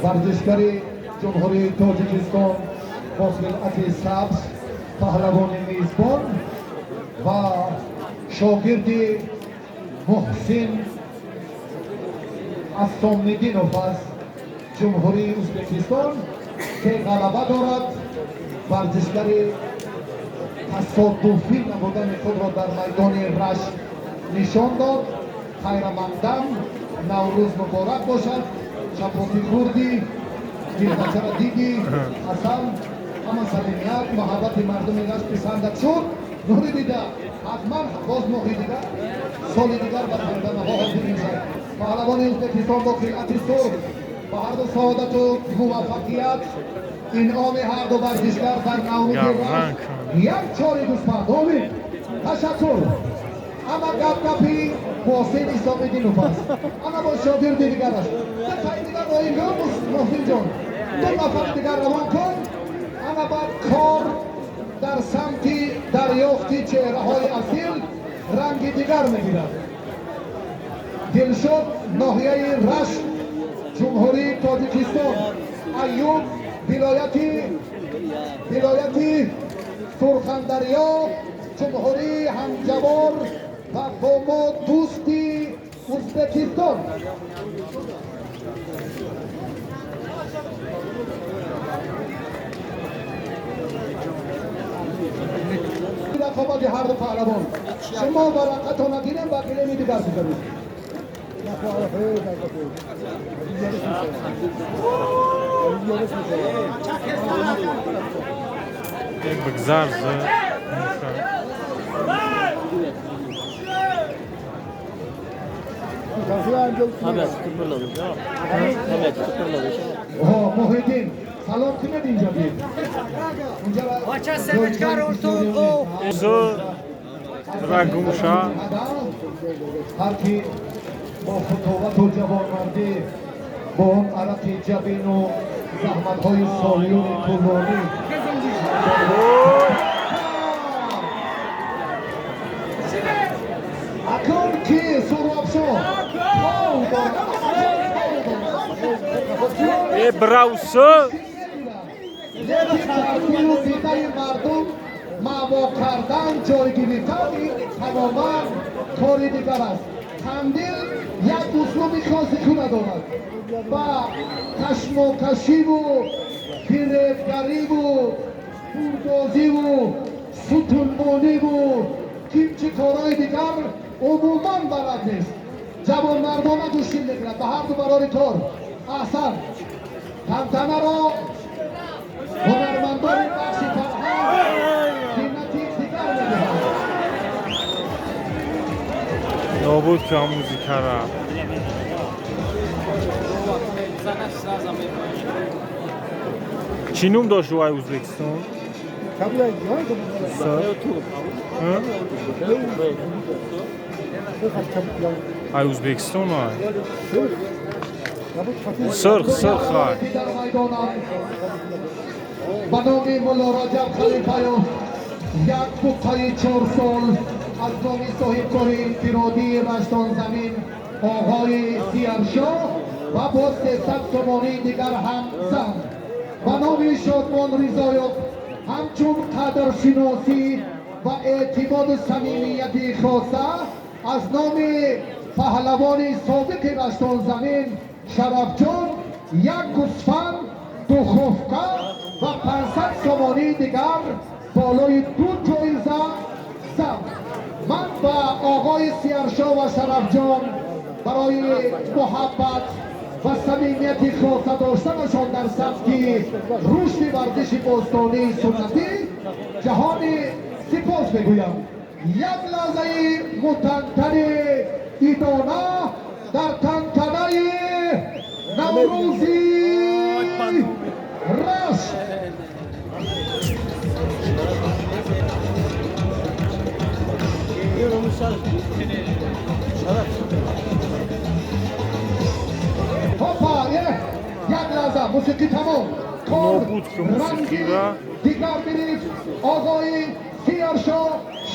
ورزشکاری جمهوری تاجیکستان با خلعت سبز پهلوان میزبان و شاگرد محسن اسامدینوف از جمهوری ازبکستان که غلبه دارد. ورزشکاری تصادفی نبودن خود را در میدان رشت نشان داد. خیرمندم، نوروز مبارک باشد. چپاتی کردی، دیربچه دیگی، حسن، همه صمیمیت، محبت مردم رشت پسندد شد. نوری دیده، حتما باز ماهی دیگر، سالی دیگر به خیردنها حاضر میشد. پهلوان ازبکستان با خلعت سرخ و هر دو سعادت و موفقیت انعام هر دو ورزشگر در نوروز رشت یک چاری گوسفند. امید، تشکر. اما گپی محسن اسامدینوف است. اما با شاگرد دیگر است. تایی دیگر با اینجا محسن جان دو نفر دیگر روان کن. اما بعد کار در سمت دریافتی چهره های اصیل رنگ دیگر میگیرد. دلشد ناحیه رشت جمهوری تاجیکستان، ایوب ولایت سرخندریا جمهوری همجوار و با ما دوستی ازبکستان. رقابت هر دو پهلوان شما ورقتو نگیریم و گلمی دیگر بزنید. بگذارزه محیدین سلام کنید اینجا بید. بچه سمتکار ارتون او رگوشا هر کی با فتاوت و جوانمردی با اون عرق جبین و زحمت های سالیون طولانی اکنون کی سراب شد براوسه ترفیل و دیده مردم معوا کردن جایگیری تماما کاری دیگر است. تندیل یک اسلوبی خاصی کنه دارد و کشمکشی و فریبگری و پردازی و ستونمانی و کیمچه کارهای دیگر عموما بلد نیست. جوان مردانه گوشین میگیرد به هر دو برای کار. احسن تنتنه را هنرمندان بخش فرهنگ قیمتی دیگر میدهند. نابود که موزیکا را چی نوم داشت وای ازبکستان؟ ای ازبکستان های سرخ های به نام مولا رجب خلیفیان یک بقای 4 سال از نام صاحب کار انفرادی رشتان زمین آقای سیرشاه و با 300 تومانی دیگر هم زن به نام شادمان رضایت همچون قدرشناسی و اعتماد و صمیمیتی خاصه از نام پهلوان سابق رشتان زمین شرف جان یک گوسفند 2 خفقه و 500 تومانی دیگر بالای 2 جایزه زد. من به آقای سیرشاه و شرف جان برای محبت و صمیمیتی خاصه داشتنشان در سبک رشد ورزش باستانی سنتی جهانی سپاس میگویم. یک لحظه متنتن ایدانه در تنتنه نوروزی رشت. هاپا یک لحظه موسیقی تمام نابود که موسیقی را دیگر برید آقای سیرشاه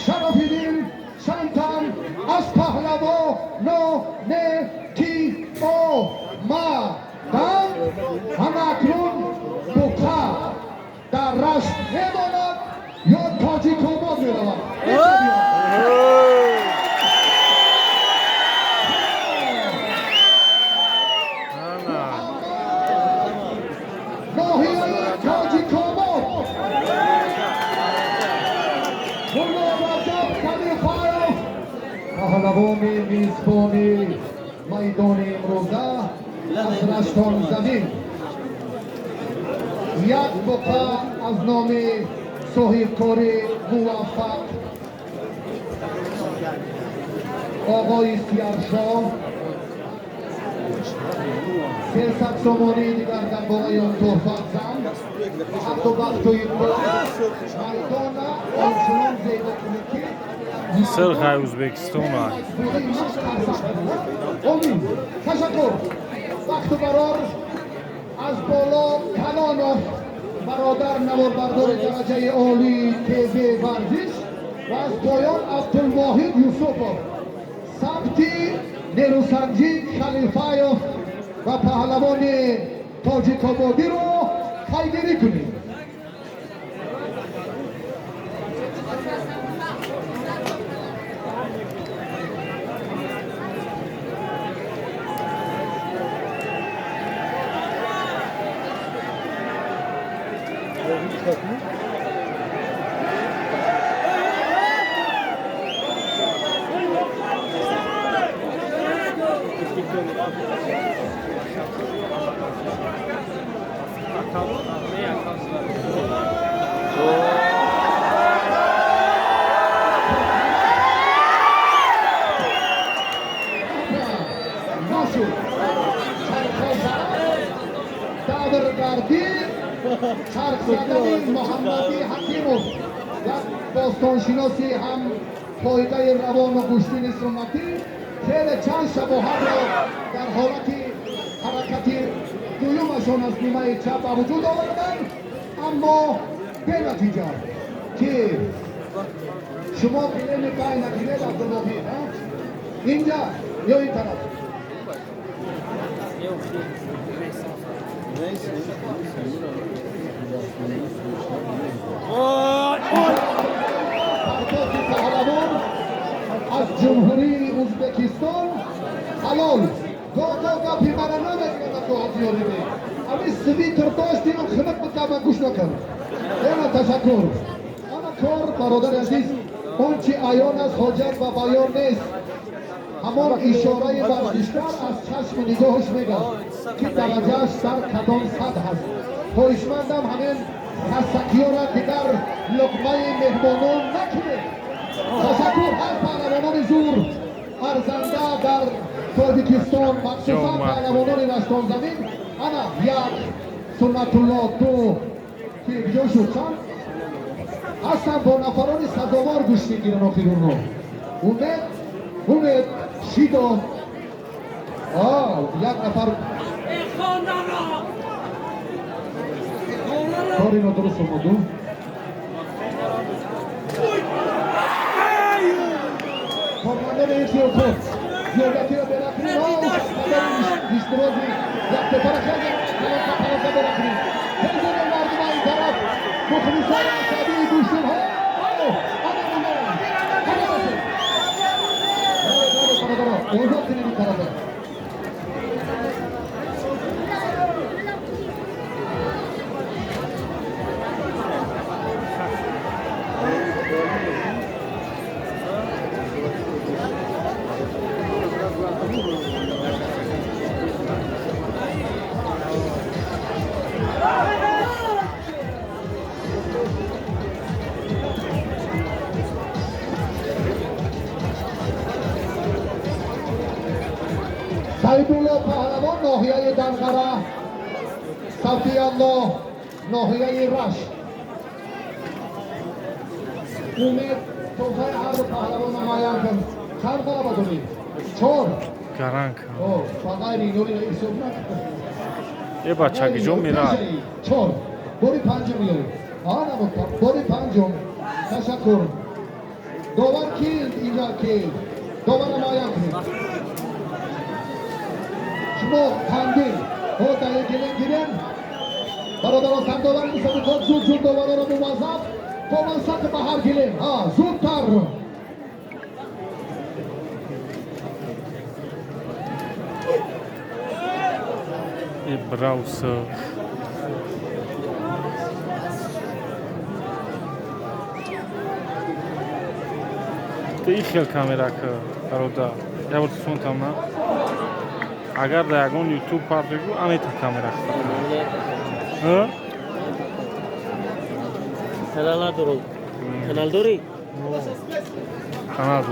شرفیدین چندتن از پهلوان نتی آمدن همکنون بوکا در رشت میماند یا تاجیک‌آباد میرود. ناحیه تاجیک‌آباد مولا رجب خلیفایف پهلوان میزبان میدان امروزه از رشتان زمین یک بقعه از نام صاحبکار موفق آقای سیرشاه 300 سومانی دیگر در باقی آن تحفت زن حتی وقت و این میدان آنچنان زیبا کنید که سرخای ازبکستان امید تشکر وقت و قرار از بالا کلانوف برادر نواربردار درجه عالی تیز ورزش و از پایان عبدالواحد یوسفوف ثبتی نیروسنجی خلیفایف و پهلوان تاجیک‌آبادی رو پیگیری کنید. چرخ زدن محمدی حکیموف یک باستانشناسی هم پایگاه روان و گوشتین سنتی خیلی چند شباهت را در حالت حرکتی دویمشان از نیمه چپ به وجود آوردند اما به نتیجه که شما پیله میکنید نتیجه عبدالواحد اینجا یا این طرف پهلوان از جمهوری ازبکستان حلال گاه پیمانه نمیگه تو حضیاری بی امی سویتر داشتیم خدمت بکنم گوش نکن اینا تشکر اما کار برادر عزیز اون چی آیان از حاجت و بیان نیست همان اشاره ورزشکار از چشم نگاهش میگه که درجهش در کدام صد هست پایشمندم همین خستکی‌ها را دیگر لقمه مهمانان نکنه تشکر هر پهلوانان زور ارزنده در تاجیکستان مخصوصا پهلوانان رشتان زمین انا یک سنت الله دو که اینجا شد چند هستن با نفران سزاوار گوش میگیرن آخرون رو امید شیدا یک نفر کاری را درست آمدو کارمندان این سیاست زیادتی را برکنید اشترازی یک پپر خیلی پرازه برکنید هزار مردم این طرف مخلصان عصبی گوشتون ها اوزاد کنید این طرفه سیدالله پهلوان ناحیه دنقره صفی الله ناحیه رشت امید توفای هر دو پهلوان نمایان کن چند غلبه دارید؟ 4 گرانک فقط اینوری حساب نکن یه بچگی جون میرن 4 باری پنجم میاری آن نبود باری پنجم تشکر دوبار کی اینجا کی دوبار نمایان کنید شما خندید Ortaya gelin. برادران سمداوری مسابقات زود دوباره رو موظف کمانسات بهار گلیم زودتر Browser. Ты хел камера рода. Я вот смотрам на. Агар да ягон YouTube пардегу амета камера. Ха? Kanallar durul. Kanal dori. Канал.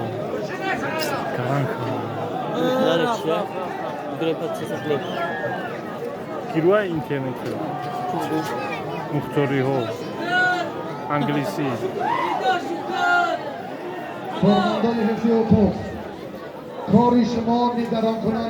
Кананка. Narek ya. Grepat sesakle. Кируа интернет. Мухтори ҳо. Англиси. فرماندهی حفظی اتوب کاری شما نگران کننده